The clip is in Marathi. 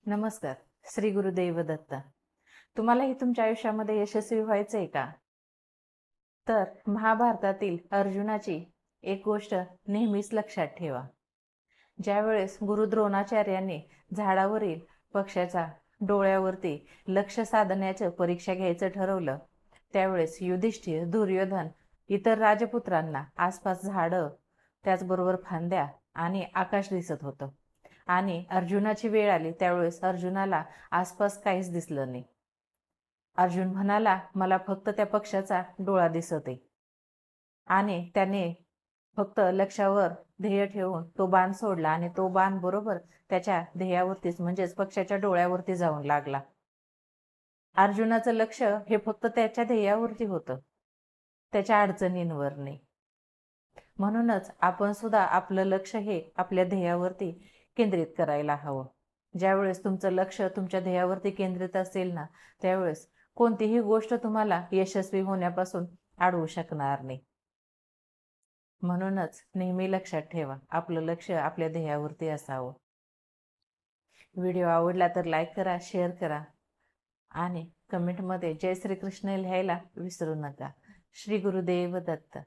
नमस्कार. श्री गुरुदेव दत्त. तुम्हालाही तुमच्या आयुष्यामध्ये यशस्वी व्हायचंय का? तर महाभारतातील अर्जुनाची एक गोष्ट नेहमीच लक्षात ठेवा. ज्यावेळेस गुरु द्रोणाचार्यांनी झाडावरील पक्ष्याचा डोळ्यावरती लक्ष साधण्याचं परीक्षा घ्यायचं ठरवलं, त्यावेळेस युधिष्ठिर, दुर्योधन, इतर राजपुत्रांना आसपास झाडं, त्याचबरोबर फांद्या आणि आकाश दिसत होतं. आणि अर्जुनाची वेळ आली त्यावेळेस अर्जुनाला आसपास काहीच दिसलं नाही. अर्जुन म्हणाला, मला फक्त त्या पक्षाचा डोळा दिसत आहे. आणि त्याने फक्त लक्ष्यावर ध्येय ठेवून तो बाण सोडला आणि तो बाण बरोबर त्याच्या ध्येयावरतीच म्हणजेच पक्षाच्या डोळ्यावरती जाऊन लागला. अर्जुनाचं लक्ष हे फक्त त्याच्या ध्येयावरती होतं, त्याच्या अडचणींवर नाही. म्हणूनच आपण सुद्धा आपलं लक्ष हे आपल्या ध्येयावरती केंद्रित करायला हवं. ज्यावेळेस तुमचं लक्ष तुमच्या ध्येयावरती केंद्रित असेल ना, त्यावेळेस कोणतीही गोष्ट तुम्हाला यशस्वी होण्यापासून अडवू शकणार नाही. म्हणूनच नेहमी लक्षात ठेवा, आपलं लक्ष आपल्या ध्येयावरती असावं. व्हिडिओ आवडला तर लाईक करा, शेअर करा आणि कमेंटमध्ये जय श्री कृष्ण लिहायला विसरू नका. श्री गुरुदेव दत्त.